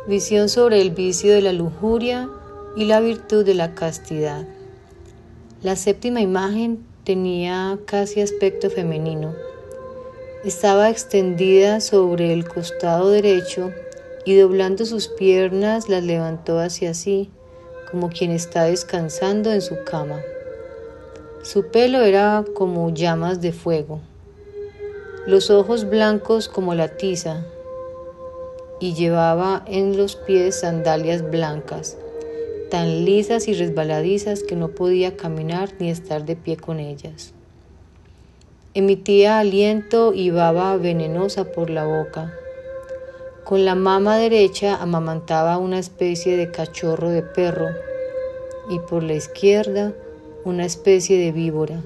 Visión sobre el vicio de la lujuria y la virtud de la castidad. La séptima imagen tenía casi aspecto femenino. Estaba extendida sobre el costado derecho y doblando sus piernas las levantó hacia sí, como quien está descansando en su cama. Su pelo era como llamas de fuego, los ojos blancos como la tiza, y llevaba en los pies sandalias blancas, tan lisas y resbaladizas que no podía caminar ni estar de pie con ellas. Emitía aliento y baba venenosa por la boca. Con la mama derecha amamantaba una especie de cachorro de perro y por la izquierda una especie de víbora.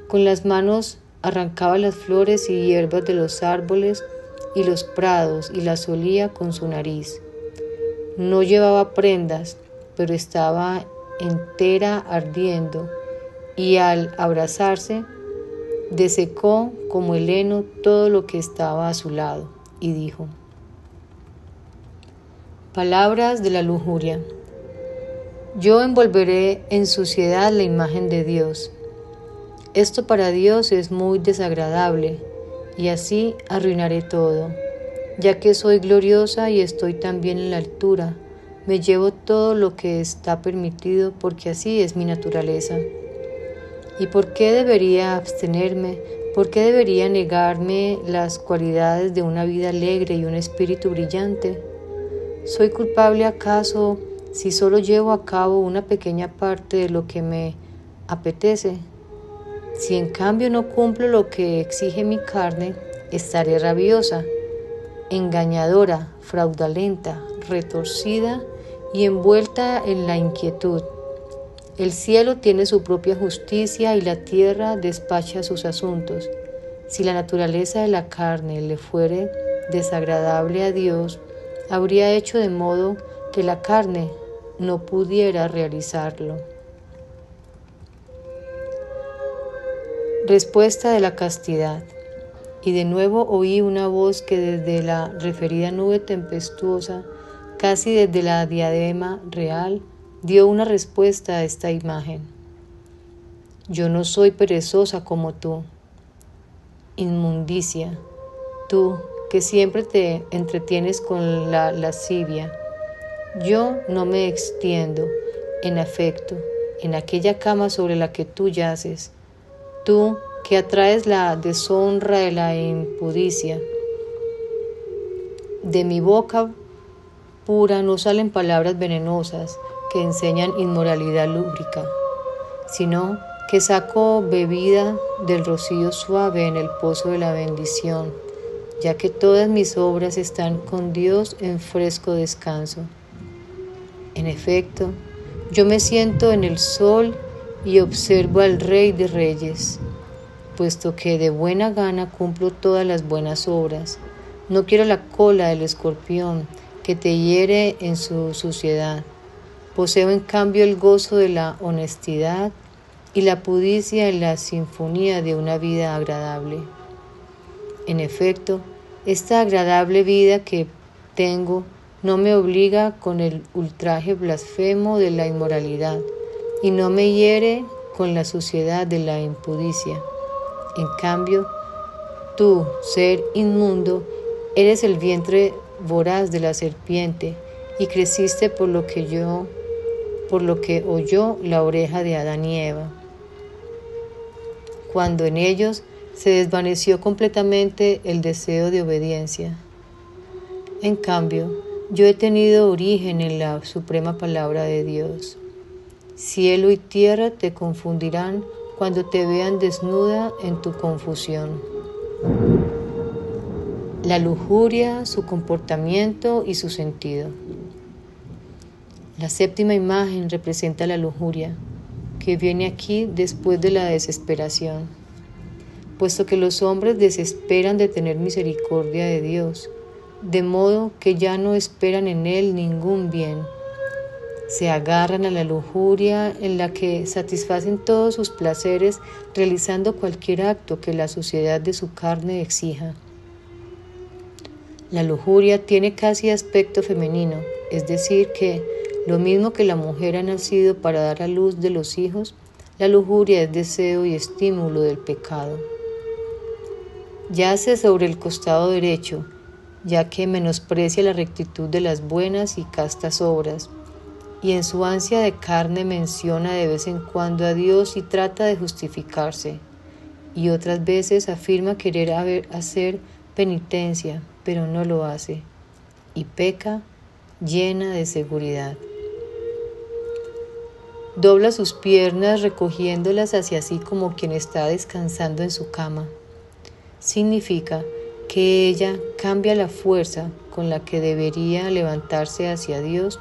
Con las manos arrancaba las flores y hierbas de los árboles y los prados y las olía con su nariz. No llevaba prendas, pero estaba entera ardiendo y al abrazarse desecó como el heno todo lo que estaba a su lado y dijo: Palabras de la lujuria. Yo envolveré en suciedad la imagen de Dios. Esto para Dios es muy desagradable y así arruinaré todo. Ya que soy gloriosa y estoy también en la altura, me llevo todo lo que está permitido porque así es mi naturaleza. ¿Y por qué debería abstenerme? ¿Por qué debería negarme las cualidades de una vida alegre y un espíritu brillante? ¿Soy culpable acaso si solo llevo a cabo una pequeña parte de lo que me apetece? Si en cambio no cumplo lo que exige mi carne, estaré rabiosa, engañadora, fraudulenta, retorcida y envuelta en la inquietud. El cielo tiene su propia justicia y la tierra despacha sus asuntos. Si la naturaleza de la carne le fuere desagradable a Dios, habría hecho de modo que la carne no pudiera realizarlo. Respuesta de la castidad. Y de nuevo oí una voz que desde la referida nube tempestuosa, casi desde la diadema real, dio una respuesta a esta imagen. Yo no soy perezosa como tú, inmundicia, tú que siempre te entretienes con la lascivia. Yo no me extiendo, en afecto, en aquella cama sobre la que tú yaces, tú que atraes la deshonra de la impudicia. De mi boca pura no salen palabras venenosas que enseñan inmoralidad lúbrica, sino que saco bebida del rocío suave en el pozo de la bendición, ya que todas mis obras están con Dios en fresco descanso. En efecto, yo me siento en el sol y observo al Rey de Reyes, puesto que de buena gana cumplo todas las buenas obras. No quiero la cola del escorpión que te hiere en su suciedad. Poseo en cambio el gozo de la honestidad y la pudicia en la sinfonía de una vida agradable. En efecto, esta agradable vida que tengo no me obliga con el ultraje blasfemo de la inmoralidad y no me hiere con la suciedad de la impudicia. En cambio, tú, ser inmundo, eres el vientre voraz de la serpiente y creciste por lo que oyó la oreja de Adán y Eva, cuando en ellos se desvaneció completamente el deseo de obediencia. En cambio, yo he tenido origen en la suprema palabra de Dios. Cielo y tierra te confundirán cuando te vean desnuda en tu confusión. La lujuria, su comportamiento y su sentido. La séptima imagen representa la lujuria, que viene aquí después de la desesperación, puesto que los hombres desesperan de tener misericordia de Dios, de modo que ya no esperan en Él ningún bien. Se agarran a la lujuria en la que satisfacen todos sus placeres realizando cualquier acto que la suciedad de su carne exija. La lujuria tiene casi aspecto femenino, es decir que, lo mismo que la mujer ha nacido para dar a luz de los hijos, la lujuria es deseo y estímulo del pecado. Yace sobre el costado derecho, ya que menosprecia la rectitud de las buenas y castas obras, y en su ansia de carne menciona de vez en cuando a Dios y trata de justificarse, y otras veces afirma querer hacer penitencia, pero no lo hace, y peca llena de seguridad. Dobla sus piernas recogiéndolas hacia sí como quien está descansando en su cama. Significa que ella cambia la fuerza con la que debería levantarse hacia Dios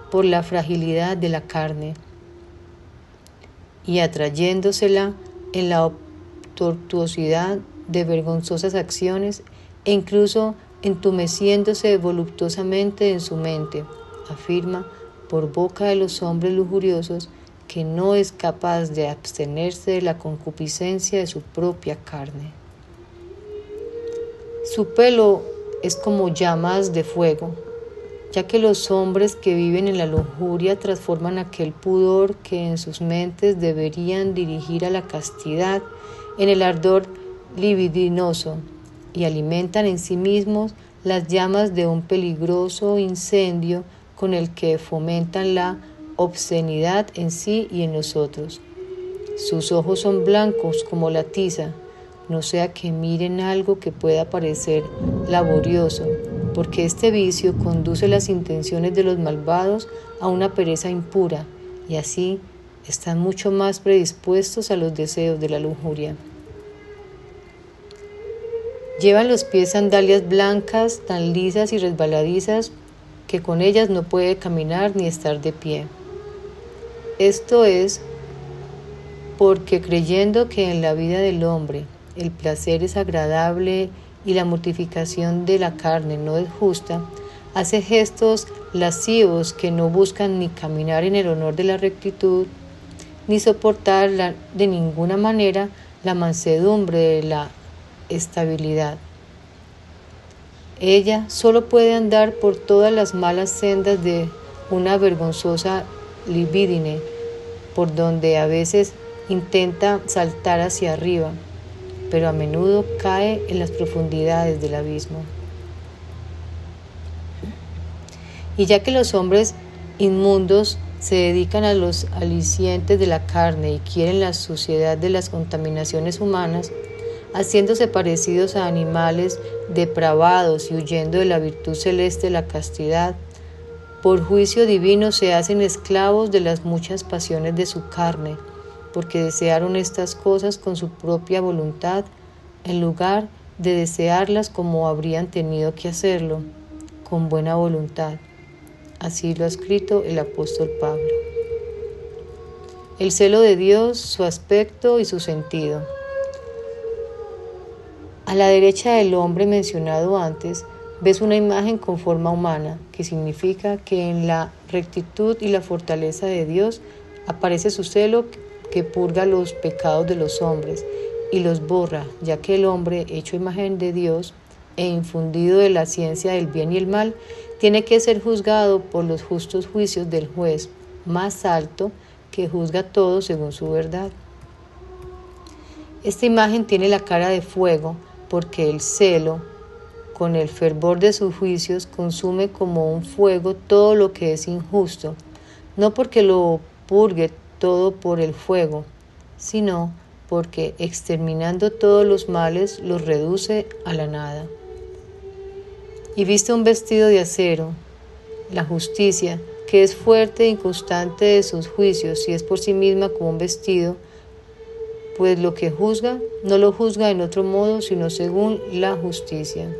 por la fragilidad de la carne y atrayéndosela en la tortuosidad de vergonzosas acciones e incluso entumeciéndose voluptuosamente en su mente, afirma por boca de los hombres lujuriosos que no es capaz de abstenerse de la concupiscencia de su propia carne. Su pelo es como llamas de fuego, ya que los hombres que viven en la lujuria transforman aquel pudor que en sus mentes deberían dirigir a la castidad en el ardor libidinoso y alimentan en sí mismos las llamas de un peligroso incendio con el que fomentan la obscenidad en sí y en los otros. Sus ojos son blancos como la tiza, no sea que miren algo que pueda parecer laborioso, porque este vicio conduce las intenciones de los malvados a una pereza impura, y así están mucho más predispuestos a los deseos de la lujuria. Llevan los pies sandalias blancas, tan lisas y resbaladizas, que con ellas no puede caminar ni estar de pie. Esto es porque creyendo que en la vida del hombre el placer es agradable y la mortificación de la carne no es justa, hace gestos lascivos que no buscan ni caminar en el honor de la rectitud, ni soportar de ninguna manera la mansedumbre de la estabilidad. Ella solo puede andar por todas las malas sendas de una vergonzosa libidine, por donde a veces intenta saltar hacia arriba, pero a menudo cae en las profundidades del abismo. Y ya que los hombres inmundos se dedican a los alicientes de la carne y quieren la suciedad de las contaminaciones humanas, haciéndose parecidos a animales depravados y huyendo de la virtud celeste de la castidad, por juicio divino se hacen esclavos de las muchas pasiones de su carne, porque desearon estas cosas con su propia voluntad, en lugar de desearlas como habrían tenido que hacerlo, con buena voluntad. Así lo ha escrito el apóstol Pablo. El celo de Dios, su aspecto y su sentido. A la derecha del hombre mencionado antes, ves una imagen con forma humana, que significa que en la rectitud y la fortaleza de Dios aparece su celo que purga los pecados de los hombres y los borra, ya que el hombre, hecho imagen de Dios e infundido de la ciencia del bien y el mal, tiene que ser juzgado por los justos juicios del juez más alto que juzga todo según su verdad. Esta imagen tiene la cara de fuego porque el celo, con el fervor de sus juicios, consume como un fuego todo lo que es injusto, no porque lo purgue todo por el fuego, sino porque exterminando todos los males los reduce a la nada. Y viste un vestido de acero, la justicia, que es fuerte e inconstante de sus juicios y es por sí misma como un vestido, pues lo que juzga no lo juzga en otro modo sino según la justicia.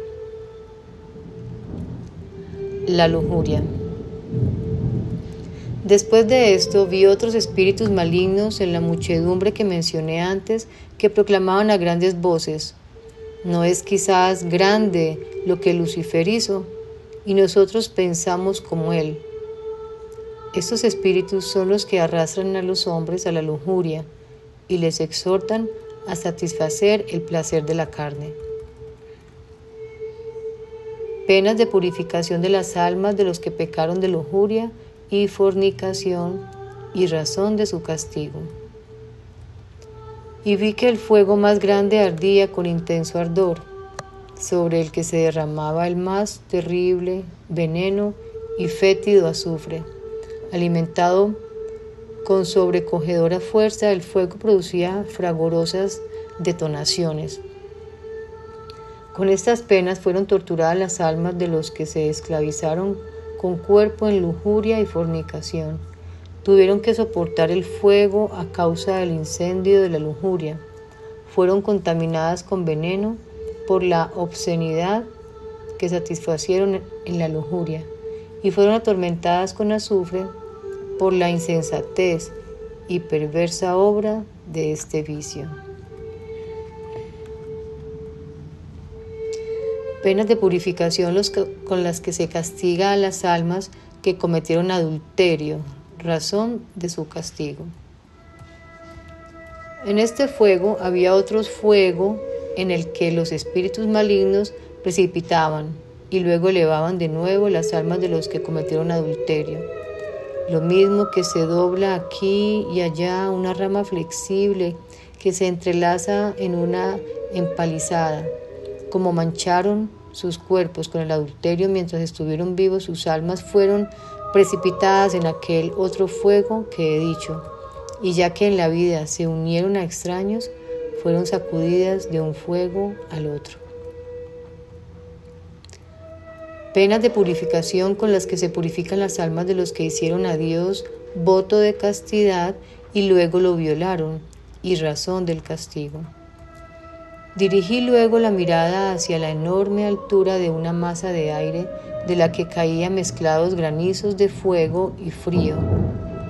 La lujuria. Después de esto vi otros espíritus malignos en la muchedumbre que mencioné antes, que proclamaban a grandes voces: ¿no es quizás grande lo que Lucifer hizo? Y nosotros pensamos como él. Estos espíritus son los que arrastran a los hombres a la lujuria y les exhortan a satisfacer el placer de la carne. Penas de purificación de las almas de los que pecaron de lujuria y fornicación, y razón de su castigo. Y vi que el fuego más grande ardía con intenso ardor, sobre el que se derramaba el más terrible veneno y fétido azufre. Alimentado con sobrecogedora fuerza, el fuego producía fragorosas detonaciones. Con estas penas fueron torturadas las almas de los que se esclavizaron con cuerpo en lujuria y fornicación. Tuvieron que soportar el fuego a causa del incendio de la lujuria. Fueron contaminadas con veneno por la obscenidad que satisfacieron en la lujuria, y fueron atormentadas con azufre por la insensatez y perversa obra de este vicio. Penas de purificación con las que se castiga a las almas que cometieron adulterio, razón de su castigo. En este fuego había otro fuego en el que los espíritus malignos precipitaban y luego elevaban de nuevo las almas de los que cometieron adulterio. Lo mismo que se dobla aquí y allá una rama flexible que se entrelaza en una empalizada. Como mancharon sus cuerpos con el adulterio mientras estuvieron vivos, sus almas fueron precipitadas en aquel otro fuego que he dicho, y ya que en la vida se unieron a extraños, fueron sacudidas de un fuego al otro. Penas de purificación con las que se purifican las almas de los que hicieron a Dios voto de castidad y luego lo violaron, y razón del castigo. Dirigí luego la mirada hacia la enorme altura de una masa de aire de la que caían mezclados granizos de fuego y frío.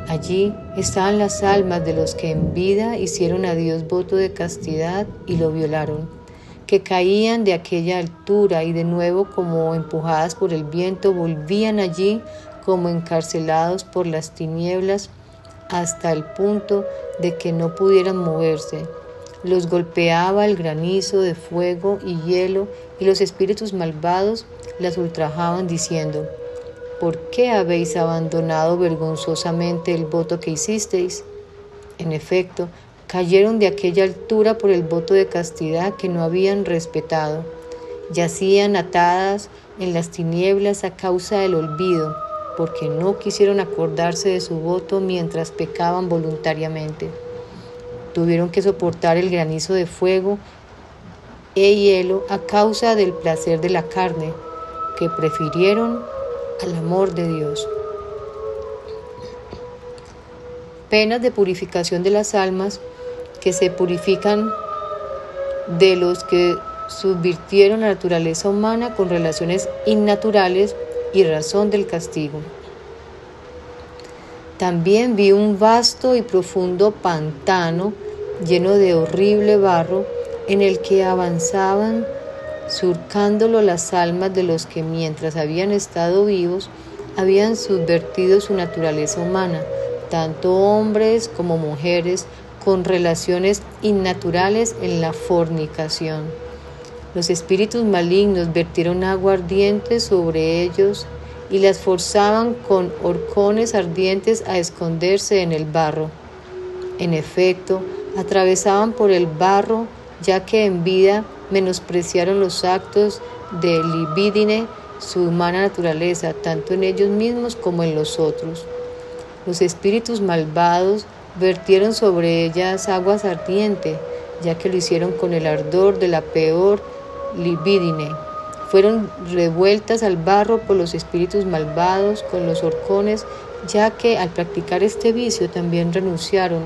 Allí estaban las almas de los que en vida hicieron a Dios voto de castidad y lo violaron, que caían de aquella altura y de nuevo, como empujadas por el viento, volvían allí como encarcelados por las tinieblas hasta el punto de que no pudieran moverse. Los golpeaba el granizo de fuego y hielo, y los espíritus malvados las ultrajaban diciendo: ¿por qué habéis abandonado vergonzosamente el voto que hicisteis? En efecto, cayeron de aquella altura por el voto de castidad que no habían respetado. Yacían atadas en las tinieblas a causa del olvido, porque no quisieron acordarse de su voto mientras pecaban voluntariamente. Tuvieron que soportar el granizo de fuego e hielo a causa del placer de la carne, que prefirieron al amor de Dios. Penas de purificación de las almas que se purifican de los que subvirtieron la naturaleza humana con relaciones innaturales y razón del castigo. También vi un vasto y profundo pantano lleno de horrible barro en el que avanzaban surcándolo las almas de los que mientras habían estado vivos habían subvertido su naturaleza humana, tanto hombres como mujeres, con relaciones innaturales en la fornicación. Los espíritus malignos vertieron agua ardiente sobre ellos y las forzaban con horcones ardientes a esconderse en el barro. En efecto, atravesaban por el barro, ya que en vida menospreciaron los actos de libidine, su humana naturaleza, tanto en ellos mismos como en los otros. Los espíritus malvados vertieron sobre ellas aguas ardientes, ya que lo hicieron con el ardor de la peor libidine. Fueron revueltas al barro por los espíritus malvados con los horcones, ya que al practicar este vicio también renunciaron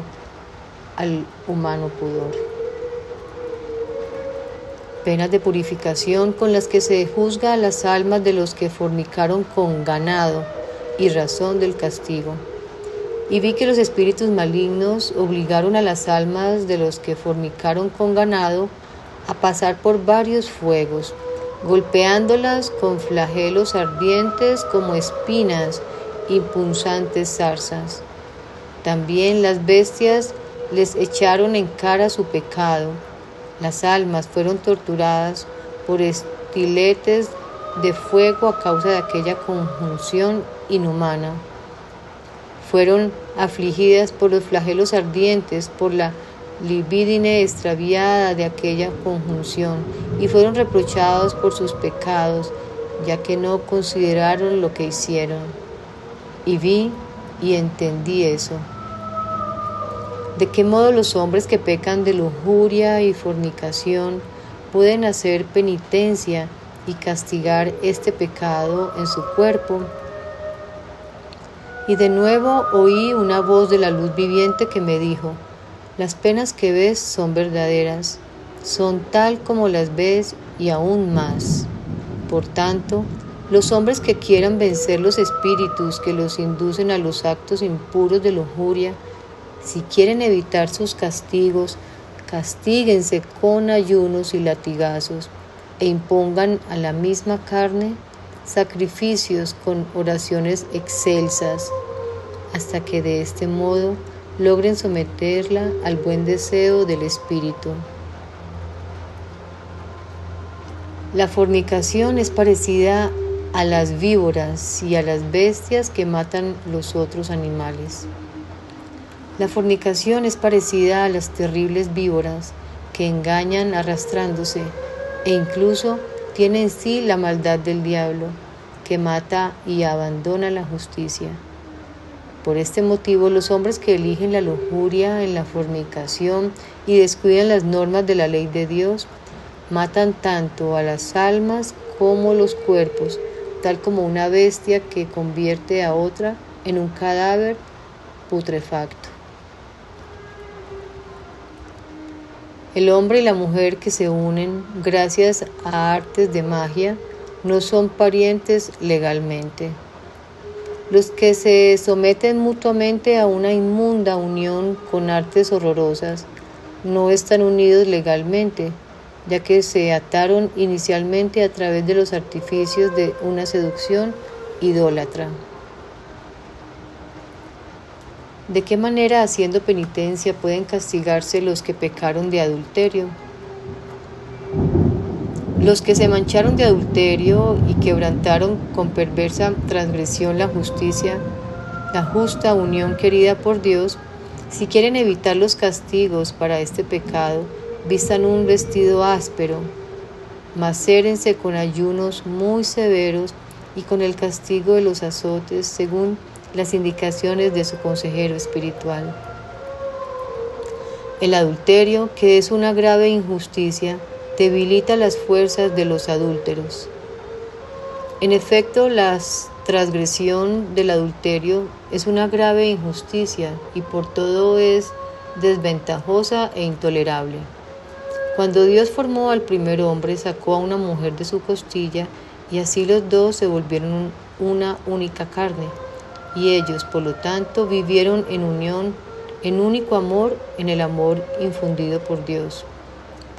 al humano pudor. Penas de purificación con las que se juzga a las almas de los que fornicaron con ganado y razón del castigo. Y vi que los espíritus malignos obligaron a las almas de los que fornicaron con ganado a pasar por varios fuegos, golpeándolas con flagelos ardientes como espinas y punzantes zarzas. También las bestias les echaron en cara su pecado. Las almas fueron torturadas por estiletes de fuego a causa de aquella conjunción inhumana. Fueron afligidas por los flagelos ardientes, por la libidine extraviada de aquella conjunción, y fueron reprochados por sus pecados, ya que no consideraron lo que hicieron. Y vi y entendí eso. ¿De qué modo los hombres que pecan de lujuria y fornicación pueden hacer penitencia y castigar este pecado en su cuerpo? Y de nuevo oí una voz de la luz viviente que me dijo: las penas que ves son verdaderas, son tal como las ves y aún más. Por tanto, los hombres que quieran vencer los espíritus que los inducen a los actos impuros de lujuria, si quieren evitar sus castigos, castíguense con ayunos y latigazos, e impongan a la misma carne sacrificios con oraciones excelsas, hasta que de este modo logren someterla al buen deseo del espíritu. La fornicación es parecida a las víboras y a las bestias que matan los otros animales. La fornicación es parecida a las terribles víboras que engañan arrastrándose e incluso tiene en sí la maldad del diablo, que mata y abandona la justicia. Por este motivo, los hombres que eligen la lujuria en la fornicación y descuidan las normas de la ley de Dios, matan tanto a las almas como los cuerpos, tal como una bestia que convierte a otra en un cadáver putrefacto. El hombre y la mujer que se unen gracias a artes de magia no son parientes legalmente. Los que se someten mutuamente a una inmunda unión con artes horrorosas no están unidos legalmente, ya que se ataron inicialmente a través de los artificios de una seducción idólatra. ¿De qué manera, haciendo penitencia, pueden castigarse los que pecaron de adulterio? Los que se mancharon de adulterio y quebrantaron con perversa transgresión la justicia, la justa unión querida por Dios, si quieren evitar los castigos para este pecado, vistan un vestido áspero, macérense con ayunos muy severos y con el castigo de los azotes según las indicaciones de su consejero espiritual. El adulterio, que es una grave injusticia, debilita las fuerzas de los adúlteros. En efecto, la transgresión del adulterio es una grave injusticia y por todo es desventajosa e intolerable. Cuando Dios formó al primer hombre, sacó a una mujer de su costilla y así los dos se volvieron una única carne. Y ellos, por lo tanto, vivieron en unión, en único amor, en el amor infundido por Dios.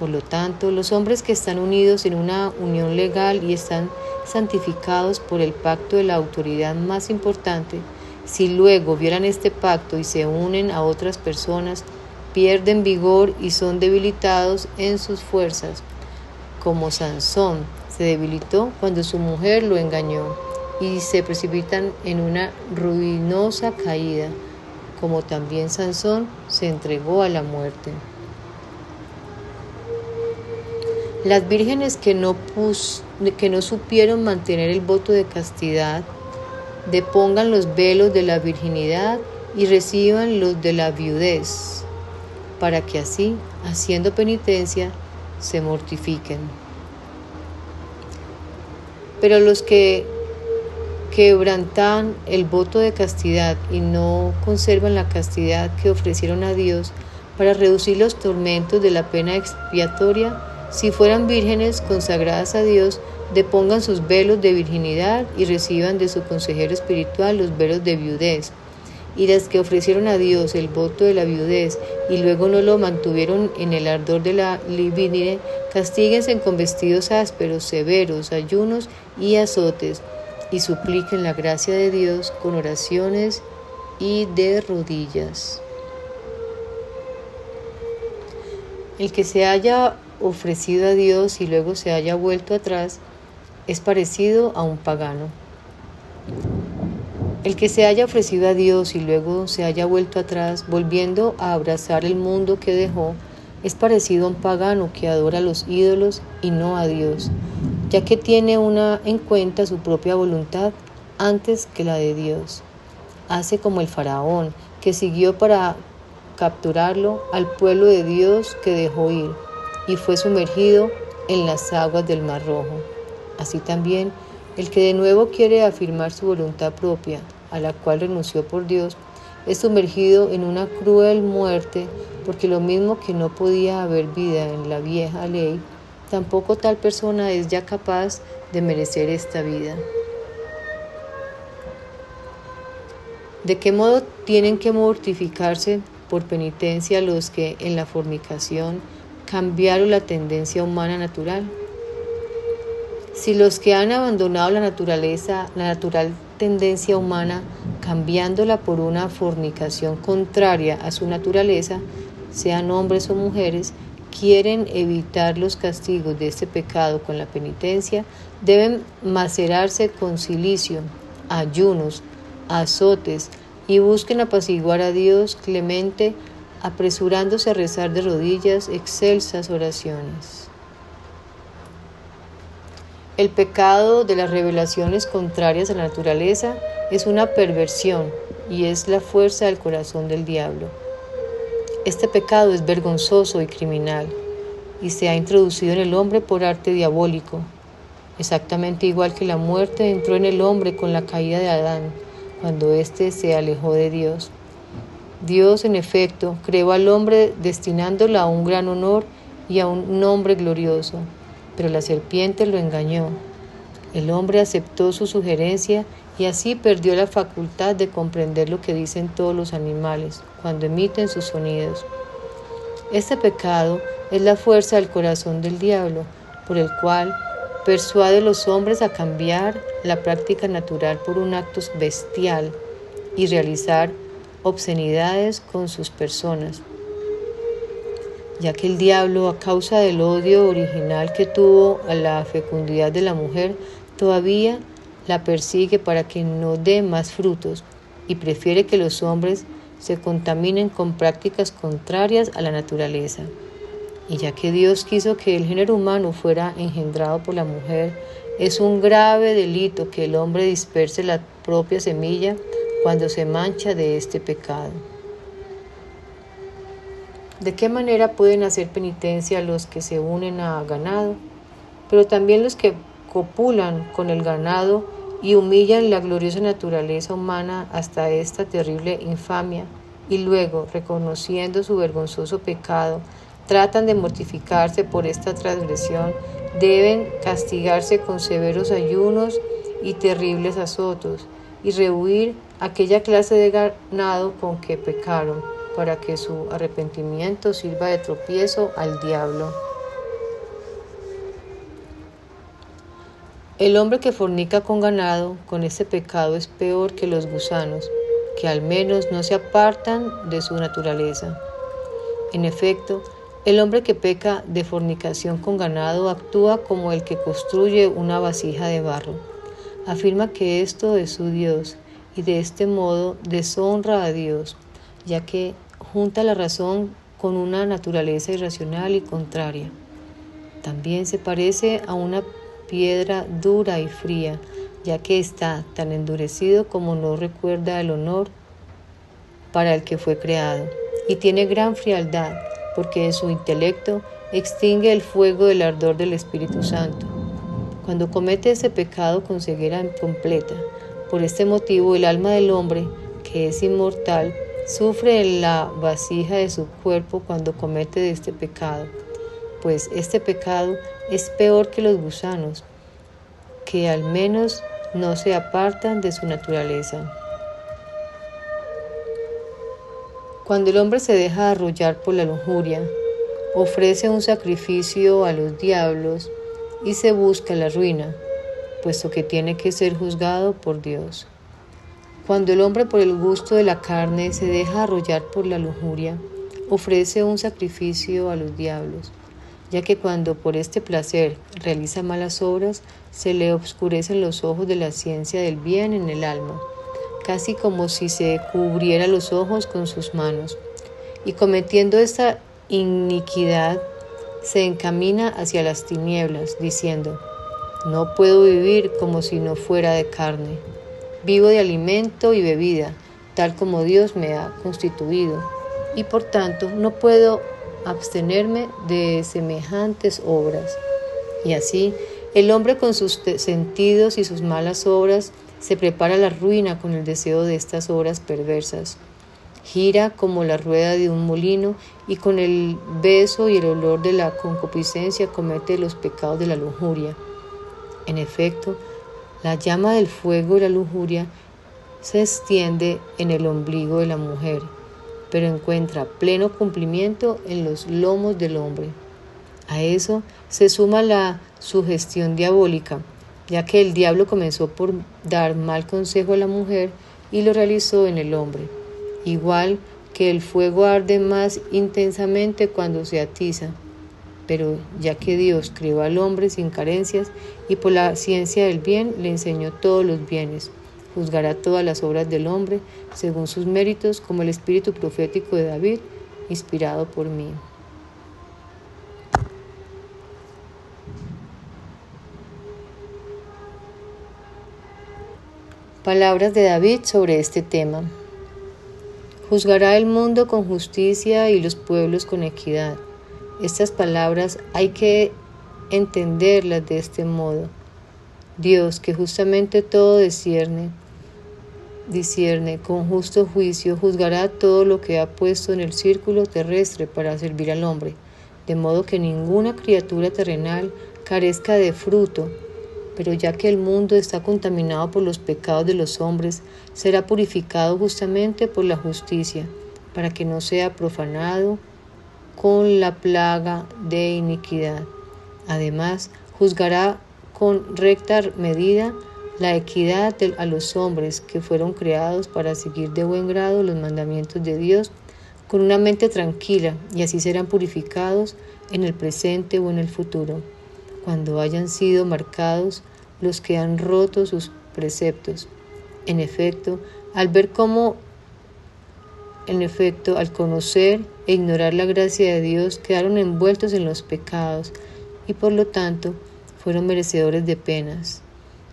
Por lo tanto, los hombres que están unidos en una unión legal y están santificados por el pacto de la autoridad más importante, si luego violan este pacto y se unen a otras personas, pierden vigor y son debilitados en sus fuerzas, como Sansón se debilitó cuando su mujer lo engañó, y se precipitan en una ruinosa caída, como también Sansón se entregó a la muerte. Las vírgenes que no supieron mantener el voto de castidad, depongan los velos de la virginidad y reciban los de la viudez, para que así, haciendo penitencia, se mortifiquen. Pero los que quebrantan el voto de castidad y no conservan la castidad que ofrecieron a Dios para reducir los tormentos de la pena expiatoria, si fueran vírgenes consagradas a Dios, depongan sus velos de virginidad y reciban de su consejero espiritual los velos de viudez. Y las que ofrecieron a Dios el voto de la viudez y luego no lo mantuvieron en el ardor de la libidine, castíguense con vestidos ásperos, severos, ayunos y azotes, y supliquen la gracia de Dios con oraciones y de rodillas. El que se haya ofrecido a Dios y luego se haya vuelto atrás, es parecido a un pagano. El que se haya ofrecido a Dios y luego se haya vuelto atrás, volviendo a abrazar el mundo que dejó, es parecido a un pagano que adora a los ídolos y no a Dios, ya que tiene en cuenta su propia voluntad antes que la de Dios. Hace como el faraón, que siguió para capturarlo al pueblo de Dios que dejó ir y fue sumergido en las aguas del Mar Rojo. Así también, el que de nuevo quiere afirmar su voluntad propia, a la cual renunció por Dios, es sumergido en una cruel muerte, porque lo mismo que no podía haber vida en la vieja ley, tampoco tal persona es ya capaz de merecer esta vida. ¿De qué modo tienen que mortificarse por penitencia los que en la fornicación cambiaron la tendencia humana natural? Si los que han abandonado la natural tendencia humana, cambiándola por una fornicación contraria a su naturaleza, sean hombres o mujeres, quieren evitar los castigos de este pecado con la penitencia, deben macerarse con cilicio, ayunos, azotes y busquen apaciguar a Dios clemente, apresurándose a rezar de rodillas excelsas oraciones. El pecado de las revelaciones contrarias a la naturaleza es una perversión y es la fuerza del corazón del diablo. Este pecado es vergonzoso y criminal y se ha introducido en el hombre por arte diabólico, exactamente igual que la muerte entró en el hombre con la caída de Adán, cuando éste se alejó de Dios. Dios, en efecto, creó al hombre destinándolo a un gran honor y a un nombre glorioso, pero la serpiente lo engañó. El hombre aceptó su sugerencia y así perdió la facultad de comprender lo que dicen todos los animales cuando emiten sus sonidos. Este pecado es la fuerza del corazón del diablo, por el cual persuade a los hombres a cambiar la práctica natural por un acto bestial y realizar obscenidades con sus personas, ya que el diablo, a causa del odio original que tuvo a la fecundidad de la mujer, todavía la persigue para que no dé más frutos y prefiere que los hombres se contaminen con prácticas contrarias a la naturaleza. Y ya que Dios quiso que el género humano fuera engendrado por la mujer, es un grave delito que el hombre disperse la propia semilla cuando se mancha de este pecado. ¿De qué manera pueden hacer penitencia los que se unen a ganado, pero también los que copulan con el ganado y humillan la gloriosa naturaleza humana hasta esta terrible infamia, y luego, reconociendo su vergonzoso pecado, tratan de mortificarse por esta transgresión, deben castigarse con severos ayunos y terribles azotos, y rehuir aquella clase de ganado con que pecaron, para que su arrepentimiento sirva de tropiezo al diablo. El hombre que fornica con ganado, con este pecado es peor que los gusanos, que al menos no se apartan de su naturaleza. En efecto, el hombre que peca de fornicación con ganado actúa como el que construye una vasija de barro. Afirma que esto es su Dios y de este modo deshonra a Dios, ya que junta la razón con una naturaleza irracional y contraria. También se parece a una piedra dura y fría, ya que está tan endurecido como no recuerda el honor para el que fue creado, y tiene gran frialdad, porque en su intelecto extingue el fuego del ardor del Espíritu Santo. Cuando comete ese pecado con ceguera completa, por este motivo el alma del hombre, que es inmortal, sufre en la vasija de su cuerpo cuando comete este pecado, pues este pecado es peor que los gusanos, que al menos no se apartan de su naturaleza. Cuando el hombre se deja arrullar por la lujuria, ofrece un sacrificio a los diablos y se busca la ruina, puesto que tiene que ser juzgado por Dios. Cuando el hombre por el gusto de la carne se deja arrullar por la lujuria, ofrece un sacrificio a los diablos ya que cuando por este placer realiza malas obras, se le obscurecen los ojos de la ciencia del bien en el alma, casi como si se cubriera los ojos con sus manos, y cometiendo esta iniquidad, se encamina hacia las tinieblas, diciendo: no puedo vivir como si no fuera de carne. Vivo de alimento y bebida, tal como Dios me ha constituido, y por tanto no puedo abstenerme de semejantes obras. Y así, el hombre con sus sentidos y sus malas obras se prepara a la ruina con el deseo de estas obras perversas. Gira como la rueda de un molino y con el beso y el olor de la concupiscencia comete los pecados de la lujuria. En efecto, la llama del fuego de la lujuria se extiende en el ombligo de la mujer, pero encuentra pleno cumplimiento en los lomos del hombre. A eso se suma la sugestión diabólica, ya que el diablo comenzó por dar mal consejo a la mujer y lo realizó en el hombre. Igual que el fuego arde más intensamente cuando se atiza, pero ya que Dios creó al hombre sin carencias y por la ciencia del bien le enseñó todos los bienes, juzgará todas las obras del hombre según sus méritos, como el espíritu profético de David, inspirado por mí. Palabras de David sobre este tema. Juzgará el mundo con justicia y los pueblos con equidad. Estas palabras hay que entenderlas de este modo. Dios, que justamente todo discierne, con justo juicio juzgará todo lo que ha puesto en el círculo terrestre para servir al hombre, de modo que ninguna criatura terrenal carezca de fruto. Pero ya que el mundo está contaminado por los pecados de los hombres, será purificado justamente por la justicia, para que no sea profanado con la plaga de iniquidad. Además, juzgará con recta medida la equidad a los hombres que fueron creados para seguir de buen grado los mandamientos de Dios con una mente tranquila, y así serán purificados en el presente o en el futuro, cuando hayan sido marcados los que han roto sus preceptos. En efecto, al conocer e ignorar la gracia de Dios, quedaron envueltos en los pecados y por lo tanto fueron merecedores de penas.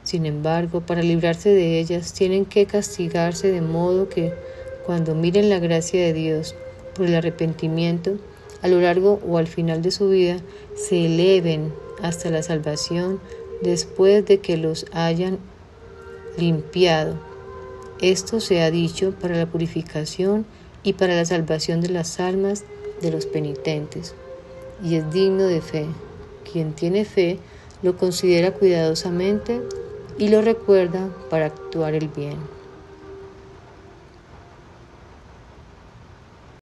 Sin embargo, para librarse de ellas, tienen que castigarse de modo que, cuando miren la gracia de Dios por el arrepentimiento, a lo largo o al final de su vida, se eleven hasta la salvación después de que los hayan limpiado. Esto se ha dicho para la purificación y para la salvación de las almas de los penitentes, y es digno de fe. Quien tiene fe lo considera cuidadosamente y lo recuerda para actuar el bien.